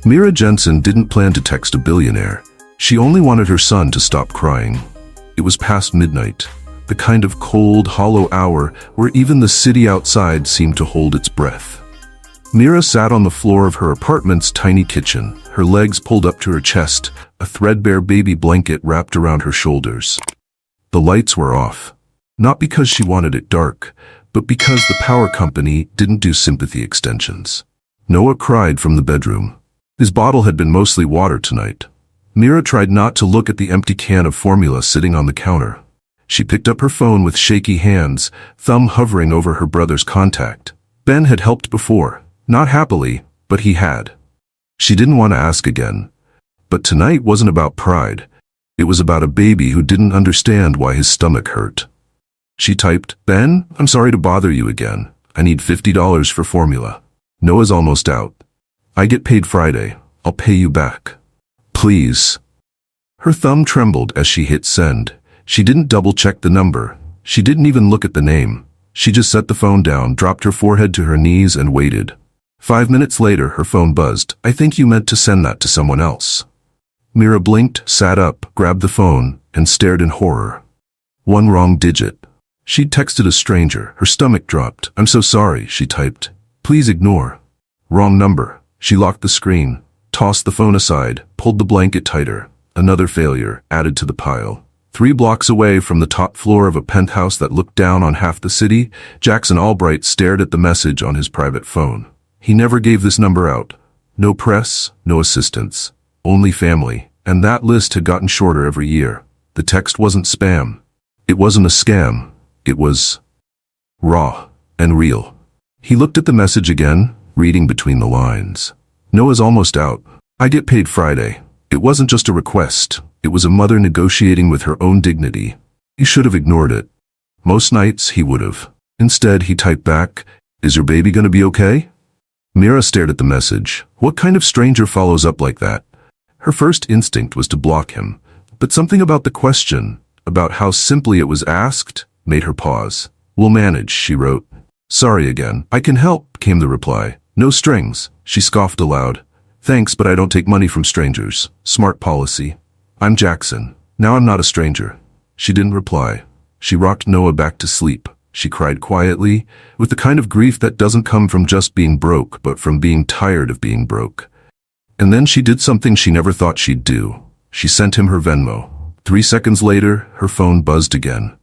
Mira Jensen didn't plan to text a billionaire. She only wanted her son to stop crying. It was past midnight, the kind of cold, hollow hour where even the city outside seemed to hold its breath. Mira sat on the floor of her apartment's tiny kitchen, her legs pulled up to her chest, a threadbare baby blanket wrapped around her shoulders. The lights were off. Not because she wanted it dark, but because the power company didn't do sympathy extensions. Noah cried from the bedroom. His bottle had been mostly water tonight. Mira tried not to look at the empty can of formula sitting on the counter. She picked up her phone with shaky hands, thumb hovering over her brother's contact. Ben had helped before. Not happily, but he had. She didn't want to ask again. But tonight wasn't about pride. It was about a baby who didn't understand why his stomach hurt. She typed, "Ben, I'm sorry to bother you again. I need $50 for formula. Noah's almost out. I get paid Friday. I'll pay you back. Please." Her thumb trembled as she hit send. She didn't double-check the number. She didn't even look at the name. She just set the phone down, dropped her forehead to her knees, and waited. 5 minutes later, her phone buzzed. "I think you meant to send that to someone else." Mira blinked, sat up, grabbed the phone, and stared in horror. One wrong digit. She'd texted a stranger. Her stomach dropped. "I'm so sorry," she typed. "Please ignore." Wrong number. She locked the screen, tossed the phone aside, pulled the blanket tighter. Another failure, added to the pile. 3 blocks away from the top floor of a penthouse that looked down on half the city, Jackson Albright stared at the message on his private phone. He never gave this number out. No press, no assistance. Only family. And that list had gotten shorter every year. The text wasn't spam. It wasn't a scam. It was raw and real. He looked at the message again, reading between the lines. "Noah's almost out. I get paid Friday." It wasn't just a request. It was a mother negotiating with her own dignity. He should have ignored it. Most nights he would have. Instead, he typed back, "Is your baby gonna be okay?" Mira stared at the message. What kind of stranger follows up like that? Her first instinct was to block him, but something about the question, about how simply it was asked, made her pause. "We'll manage," she wrote. "Sorry again. I can help," came the reply. "No strings." She scoffed aloud. "Thanks, but I don't take money from strangers. Smart policy. I'm Jackson. Now I'm not a stranger." She didn't reply. She rocked Noah back to sleep. She cried quietly, with the kind of grief that doesn't come from just being broke, but from being tired of being broke. And then she did something she never thought she'd do. She sent him her Venmo. 3 seconds later, her phone buzzed again.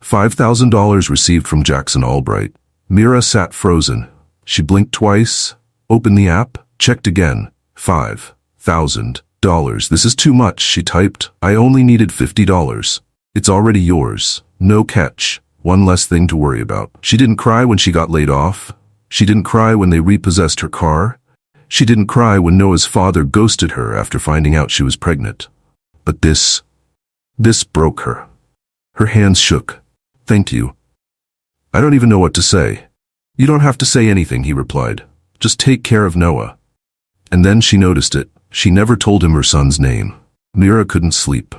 $5,000 received from Jackson Albright. Mira sat frozen. She blinked twice, opened the app, checked again. $5,000. "This is too much," she typed. "I only needed $50. It's already yours. No catch. One less thing to worry about." She didn't cry when she got laid off. She didn't cry when they repossessed her car. She didn't cry when Noah's father ghosted her after finding out she was pregnant. But this broke her. Her hands shook. "Thank you." "I don't even know what to say." "You don't have to say anything," he replied. "Just take care of Noah." And then she noticed it. She never told him her son's name. Mira couldn't sleep.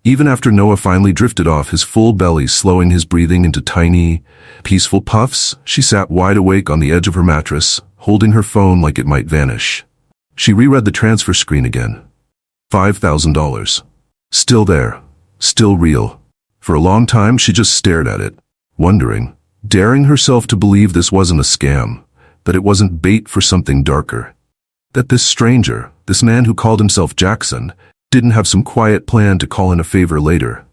Even after Noah finally drifted off, his full belly slowing his breathing into tiny, peaceful puffs, she sat wide awake on the edge of her mattress, holding her phone like it might vanish. She reread the transfer screen again. $5,000. Still there. Still real. For a long time, she just stared at it, wondering, daring herself to believe this wasn't a scam, that it wasn't bait for something darker. That this stranger, this man who called himself Jackson, didn't have some quiet plan to call in a favor later.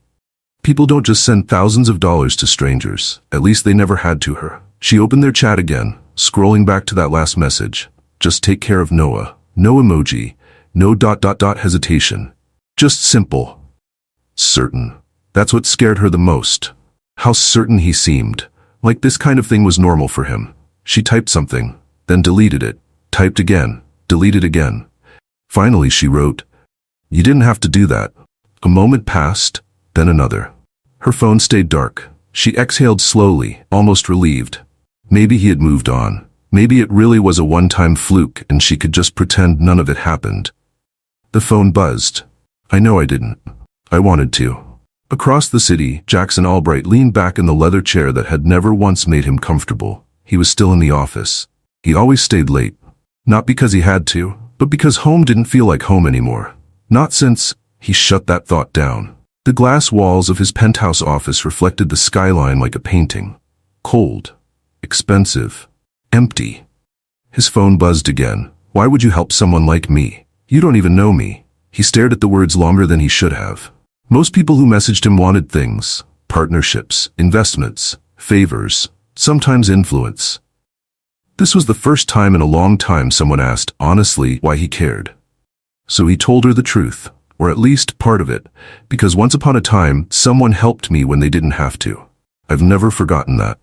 People don't just send thousands of dollars to strangers. At least they never had to her. She opened their chat again, scrolling back to that last message. Just take care of Noah. No emoji. No ... hesitation. Just simple. Certain. That's what scared her the most. How certain he seemed. Like this kind of thing was normal for him. She typed something, then deleted it. Typed again. Deleted again. Finally she wrote, "You didn't have to do that." A moment passed, then another. Her phone stayed dark. She exhaled slowly, almost relieved. Maybe he had moved on. Maybe it really was a one-time fluke and she could just pretend none of it happened. The phone buzzed. "I know I didn't. I wanted to." Across the city, Jackson Albright leaned back in the leather chair that had never once made him comfortable. He was still in the office. He always stayed late. Not because he had to, but because home didn't feel like home anymore. Not since he shut that thought down. The glass walls of his penthouse office reflected the skyline like a painting. Cold, expensive, empty. His phone buzzed again. Why would you help someone like me? You don't even know me. He stared at the words longer than he should have. Most people who messaged him wanted things: partnerships, investments, favors, sometimes influence. This was the first time in a long time someone asked, honestly, why he cared. So he told her the truth, or at least part of it, because once upon a time, someone helped me when they didn't have to. I've never forgotten that.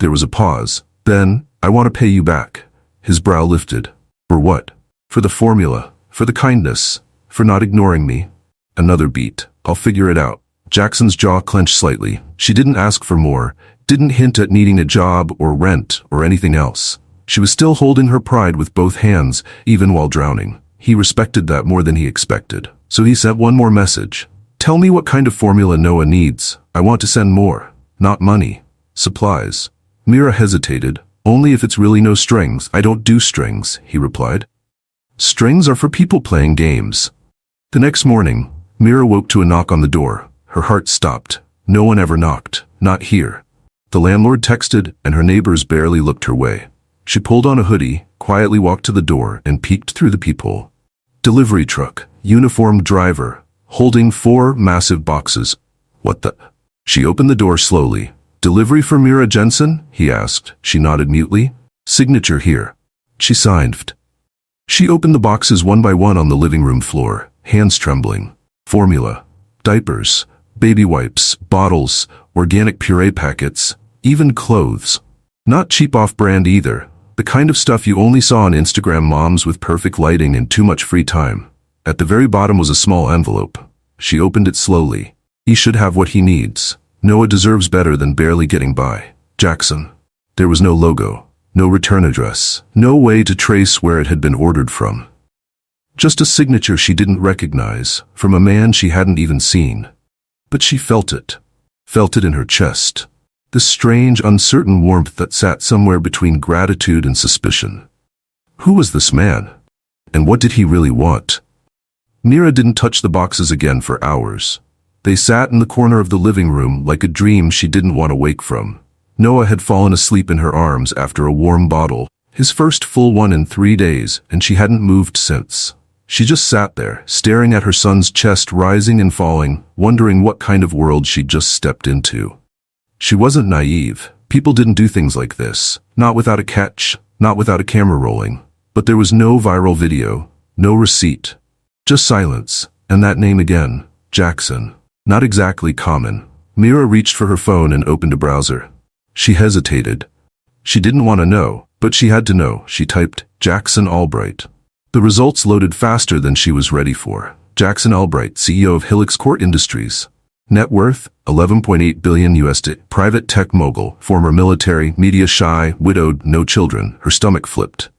There was a pause. Then, I want to pay you back. His brow lifted. For what? For the formula, for the kindness, for not ignoring me. Another beat. I'll figure it out. Jackson's jaw clenched slightly. She didn't ask for more, didn't hint at needing a job or rent or anything else. She was still holding her pride with both hands, even while drowning. He respected that more than he expected. So he sent one more message. Tell me what kind of formula Noah needs. I want to send more. Not money. Supplies. Mira hesitated. Only if it's really no strings. I don't do strings, he replied. Strings are for people playing games. The next morning, Mira woke to a knock on the door. Her heart stopped. No one ever knocked. Not here. The landlord texted, and her neighbors barely looked her way. She pulled on a hoodie, quietly walked to the door, and peeked through the peephole. Delivery truck, uniformed driver, holding 4 massive boxes. What the? She opened the door slowly. Delivery for Mira Jensen? He asked. She nodded mutely. Signature here. She signed. She opened the boxes one by one on the living room floor, hands trembling. Formula, diapers, baby wipes, bottles, organic puree packets, even clothes. Not cheap off-brand either. The kind of stuff you only saw on Instagram moms with perfect lighting and too much free time. At the very bottom was a small envelope. She opened it slowly. He should have what he needs. Noah deserves better than barely getting by. Jackson. There was no logo, no return address, no way to trace where it had been ordered from. Just a signature she didn't recognize, from a man she hadn't even seen. But she felt it in her chest. This strange, uncertain warmth that sat somewhere between gratitude and suspicion. Who was this man? And what did he really want? Mira didn't touch the boxes again for hours. They sat in the corner of the living room like a dream she didn't want to wake from. Noah had fallen asleep in her arms after a warm bottle, his first full one in 3 days, and she hadn't moved since. She just sat there, staring at her son's chest rising and falling, wondering what kind of world she'd just stepped into. She wasn't naive. People didn't do things like this. Not without a catch, not without a camera rolling. But there was no viral video, no receipt. Just silence, and that name again, Jackson. Not exactly common. Mira reached for her phone and opened a browser. She hesitated. She didn't want to know, but she had to know. She typed, Jackson Albright. The results loaded faster than she was ready for. Jackson Albright, CEO of Helix Court Industries. Net worth, $11.8 billion USD. Private tech mogul, former military, media shy, widowed, no children. Her stomach flipped.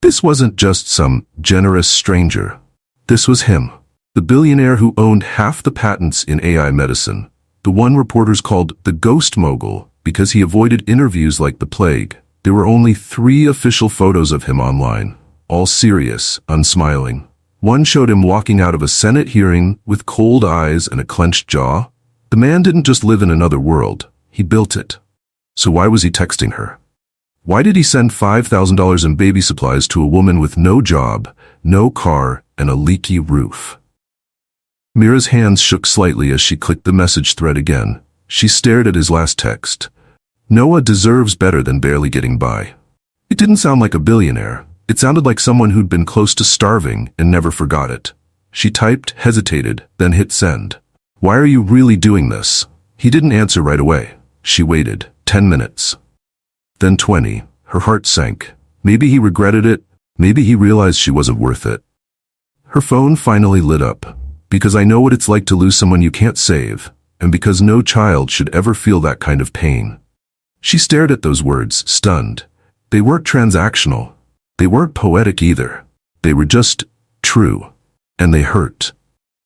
This wasn't just some generous stranger. This was him. The billionaire who owned half the patents in AI medicine. The one reporters called the ghost mogul because he avoided interviews like the plague. There were only 3 official photos of him online. All serious, unsmiling. One showed him walking out of a Senate hearing with cold eyes and a clenched jaw. The man didn't just live in another world, he built it. So why was he texting her? Why did he send $5,000 in baby supplies to a woman with no job, no car, and a leaky roof? Mira's hands shook slightly as she clicked the message thread again. She stared at his last text. Noah deserves better than barely getting by. It didn't sound like a billionaire. It sounded like someone who'd been close to starving and never forgot it. She typed, hesitated, then hit send. Why are you really doing this? He didn't answer right away. She waited. 10 minutes. Then 20. Her heart sank. Maybe he regretted it. Maybe he realized she wasn't worth it. Her phone finally lit up. Because I know what it's like to lose someone you can't save, and because no child should ever feel that kind of pain. She stared at those words, stunned. They weren't transactional. They weren't poetic either. They were just true. And they hurt.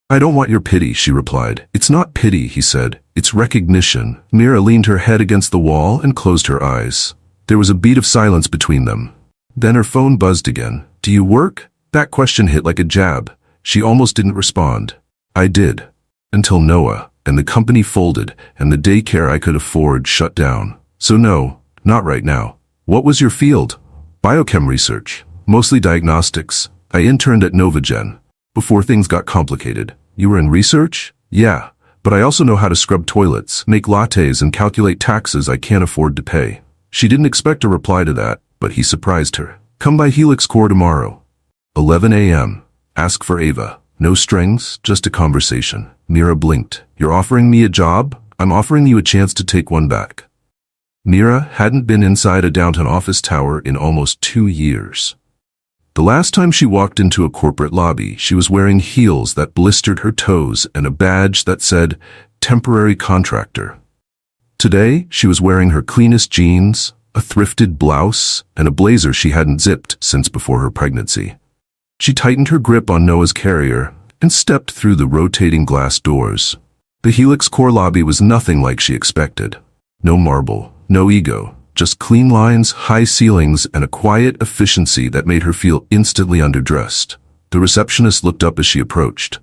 I don't want your pity, she replied. It's not pity, he said. It's recognition. Mira leaned her head against the wall and closed her eyes. There was a beat of silence between them. Then her phone buzzed again. Do you work? That question hit like a jab. She almost didn't respond. I did. Until Noah, and the company folded, and the daycare I could afford shut down. So no, not right now. What was your field? Biochem research. Mostly diagnostics. I interned at Novagen. Before things got complicated. You were in research? Yeah. But I also know how to scrub toilets, make lattes, and calculate taxes I can't afford to pay. She didn't expect a reply to that, but he surprised her. Come by Helix Core tomorrow. 11 a.m. Ask for Ava. No strings, just a conversation. Mira blinked. You're offering me a job? I'm offering you a chance to take one back. Mira hadn't been inside a downtown office tower in almost 2 years. The last time she walked into a corporate lobby, she was wearing heels that blistered her toes and a badge that said, temporary contractor. Today, she was wearing her cleanest jeans, a thrifted blouse, and a blazer she hadn't zipped since before her pregnancy. She tightened her grip on Noah's carrier and stepped through the rotating glass doors. The Helix Core lobby was nothing like she expected. No marble, no ego, just clean lines, high ceilings, and a quiet efficiency that made her feel instantly underdressed. The receptionist looked up as she approached.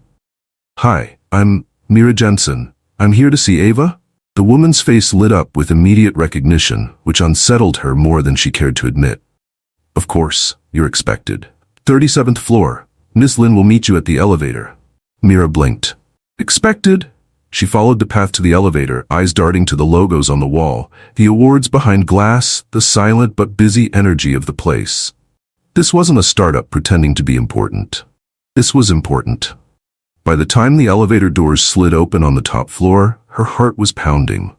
Hi, I'm Mira Jensen. I'm here to see Ava? The woman's face lit up with immediate recognition, which unsettled her more than she cared to admit. Of course, you're expected. 37th floor. Miss Lin will meet you at the elevator. Mira blinked. Expected? She followed the path to the elevator, eyes darting to the logos on the wall, the awards behind glass, the silent but busy energy of the place. This wasn't a startup pretending to be important. This was important. By the time the elevator doors slid open on the top floor, her heart was pounding.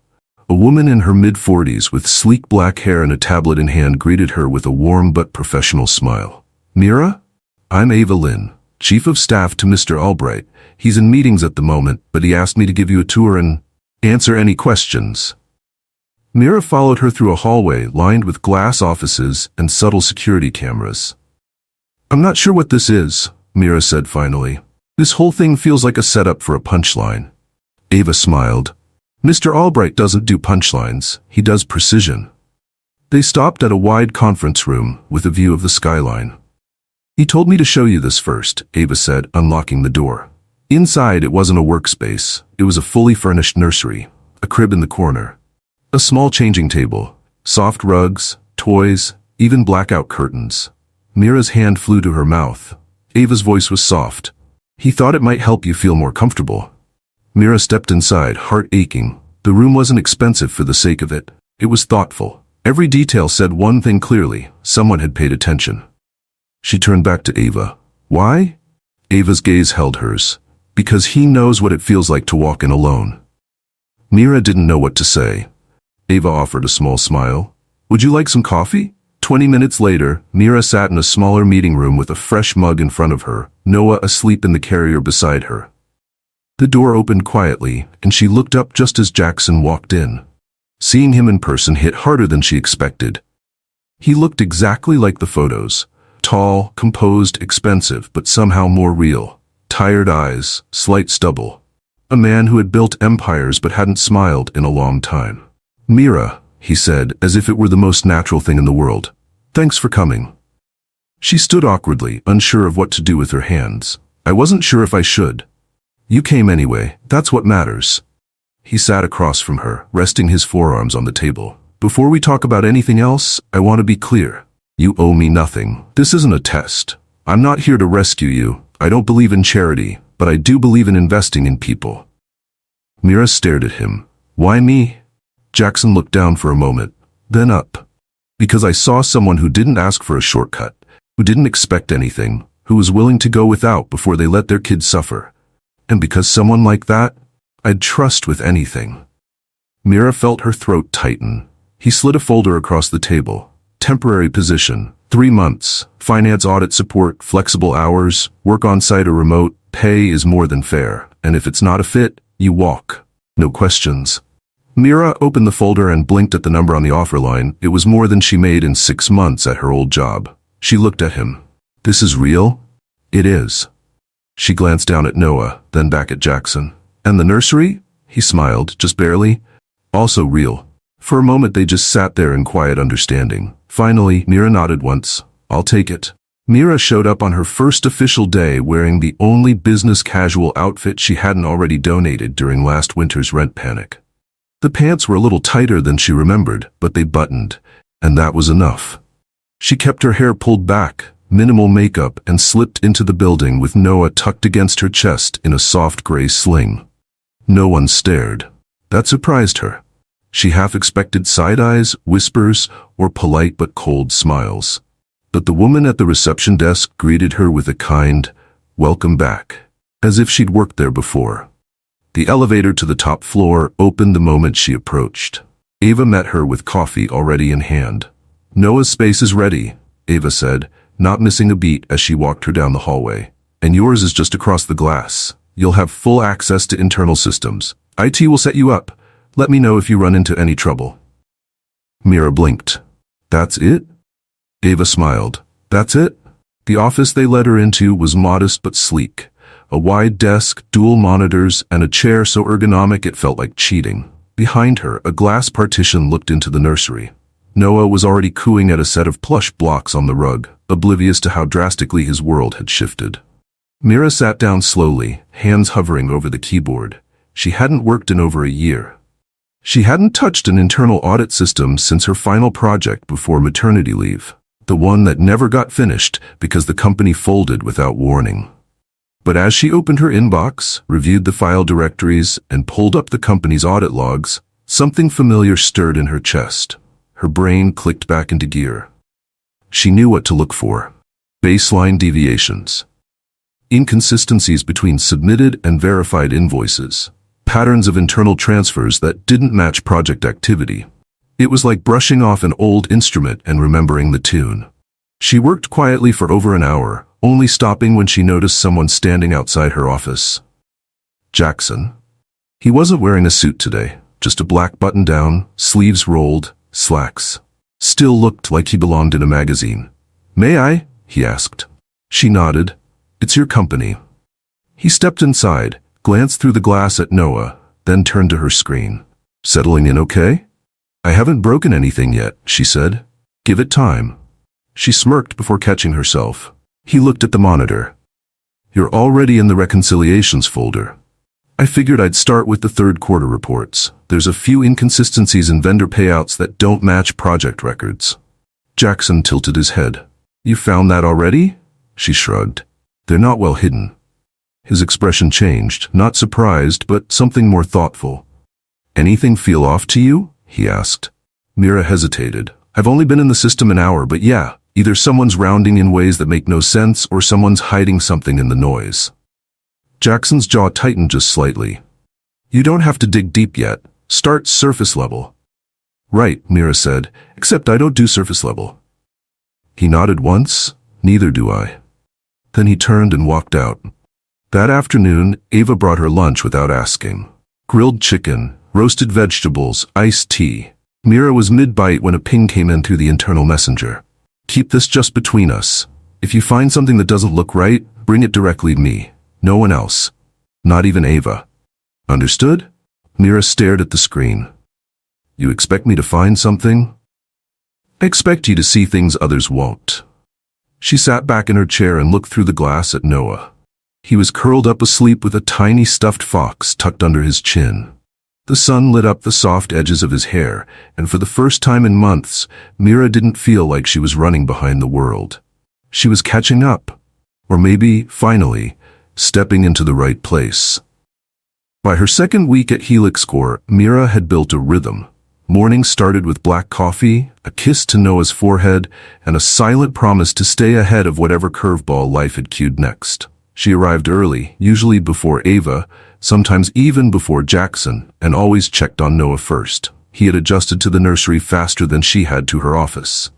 A woman in her mid-40s with sleek black hair and a tablet in hand greeted her with a warm but professional smile. Mira? I'm Ava Lin, Chief of Staff to Mr. Albright. He's in meetings at the moment, but he asked me to give you a tour and answer any questions. Mira followed her through a hallway lined with glass offices and subtle security cameras. I'm not sure what this is, Mira said finally. This whole thing feels like a setup for a punchline. Ava smiled. Mr. Albright doesn't do punchlines, he does precision. They stopped at a wide conference room with a view of the skyline. He told me to show you this first, Ava said, unlocking the door. Inside, it wasn't a workspace. It was a fully furnished nursery, a crib in the corner, a small changing table, soft rugs, toys, even blackout curtains. Mira's hand flew to her mouth. Ava's voice was soft. He thought it might help you feel more comfortable. Mira stepped inside, heart aching. The room wasn't expensive for the sake of it. It was thoughtful. Every detail said one thing clearly. Someone had paid attention. She turned back to Ava. Why? Ava's gaze held hers. Because he knows what it feels like to walk in alone. Mira didn't know what to say. Ava offered a small smile. Would you like some coffee? 20 minutes later, Mira sat in a smaller meeting room with a fresh mug in front of her, Noah asleep in the carrier beside her. The door opened quietly, and she looked up just as Jackson walked in. Seeing him in person hit harder than she expected. He looked exactly like the photos. Tall, composed, expensive, but somehow more real. Tired eyes, slight stubble. A man who had built empires but hadn't smiled in a long time. Mira, he said, as if it were the most natural thing in the world. Thanks for coming. She stood awkwardly, unsure of what to do with her hands. I wasn't sure if I should. You came anyway, that's what matters. He sat across from her, resting his forearms on the table. Before we talk about anything else, I want to be clear. You owe me nothing. This isn't a test. I'm not here to rescue you. I don't believe in charity, but I do believe in investing in people. Mira stared at him. Why me? Jackson looked down for a moment, then up. Because I saw someone who didn't ask for a shortcut, who didn't expect anything, who was willing to go without before they let their kids suffer. And because someone like that, I'd trust with anything. Mira felt her throat tighten. He slid a folder across the table. Temporary position, 3 months, finance audit support, flexible hours, work on site or remote, pay is more than fair, and if it's not a fit, you walk. No questions. Mira opened the folder and blinked at the number on the offer line. It was more than she made in 6 months at her old job. She looked at him. This is real? It is. She glanced down at Noah, then back at Jackson. And the nursery? He smiled, just barely. Also real. For a moment they just sat there in quiet understanding. Finally, Mira nodded once. I'll take it. Mira showed up on her first official day wearing the only business casual outfit she hadn't already donated during last winter's rent panic. The pants were a little tighter than she remembered, but they buttoned, and that was enough. She kept her hair pulled back, minimal makeup, and slipped into the building with Noah tucked against her chest in a soft gray sling. No one stared. That surprised her. She half expected side eyes, whispers, or polite but cold smiles. But the woman at the reception desk greeted her with a kind, "Welcome back," as if she'd worked there before. The elevator to the top floor opened the moment she approached. Ava met her with coffee already in hand. "Noah's space is ready," Ava said, not missing a beat as she walked her down the hallway. "And yours is just across the glass. You'll have full access to internal systems. IT will set you up. Let me know if you run into any trouble." Mira blinked. "That's it?" Ava smiled. "That's it?" The office they led her into was modest but sleek. A wide desk, dual monitors, and a chair so ergonomic it felt like cheating. Behind her, a glass partition looked into the nursery. Noah was already cooing at a set of plush blocks on the rug, oblivious to how drastically his world had shifted. Mira sat down slowly, hands hovering over the keyboard. She hadn't worked in over a year. She hadn't touched an internal audit system since her final project before maternity leave, the one that never got finished because the company folded without warning. But as she opened her inbox, reviewed the file directories, and pulled up the company's audit logs, something familiar stirred in her chest. Her brain clicked back into gear. She knew what to look for. Baseline deviations. Inconsistencies between submitted and verified invoices. Patterns of internal transfers that didn't match project activity. It was like brushing off an old instrument and remembering the tune. She worked quietly for over an hour, only stopping when she noticed someone standing outside her office. Jackson. He wasn't wearing a suit today, just a black button-down, sleeves rolled, slacks. Still looked like he belonged in a magazine. "May I?" he asked. She nodded. "It's your company." He stepped inside, glanced through the glass at Noah, then turned to her screen. "Settling in okay?" "I haven't broken anything yet," she said. "Give it time." She smirked before catching herself. He looked at the monitor. "You're already in the reconciliations folder." "I figured I'd start with the third quarter reports. There's a few inconsistencies in vendor payouts that don't match project records." Jackson tilted his head. "You found that already?" She shrugged. "They're not well hidden." His expression changed, not surprised, but something more thoughtful. "Anything feel off to you?" he asked. Mira hesitated. "I've only been in the system an hour, but yeah, either someone's rounding in ways that make no sense or someone's hiding something in the noise." Jackson's jaw tightened just slightly. "You don't have to dig deep yet. Start surface level." "Right," Mira said, "except I don't do surface level." He nodded once. "Neither do I." Then he turned and walked out. That afternoon, Ava brought her lunch without asking. Grilled chicken, roasted vegetables, iced tea. Mira was mid-bite when a ping came in through the internal messenger. "Keep this just between us. If you find something that doesn't look right, bring it directly to me. No one else. Not even Ava." "Understood?" Mira stared at the screen. "You expect me to find something?" "I expect you to see things others won't." She sat back in her chair and looked through the glass at Noah. He was curled up asleep with a tiny stuffed fox tucked under his chin. The sun lit up the soft edges of his hair, and for the first time in months, Mira didn't feel like she was running behind the world. She was catching up. Or maybe, finally, stepping into the right place. By her second week at Helix Corps, Mira had built a rhythm. Mornings started with black coffee, a kiss to Noah's forehead, and a silent promise to stay ahead of whatever curveball life had cued next. She arrived early, usually before Ava, sometimes even before Jackson, and always checked on Noah first. He had adjusted to the nursery faster than she had to her office.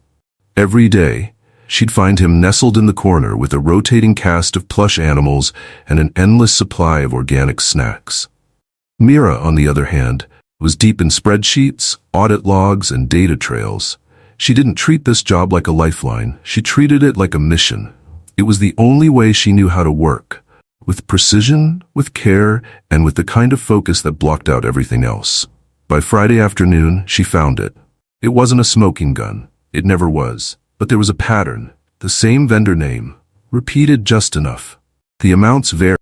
Every day, she'd find him nestled in the corner with a rotating cast of plush animals and an endless supply of organic snacks. Mira, on the other hand, was deep in spreadsheets, audit logs, and data trails. She didn't treat this job like a lifeline. She treated it like a mission. It was the only way she knew how to work, with precision, with care, and with the kind of focus that blocked out everything else. By Friday afternoon, she found it. It wasn't a smoking gun. It never was. But there was a pattern. The same vendor name, repeated just enough. The amounts varied.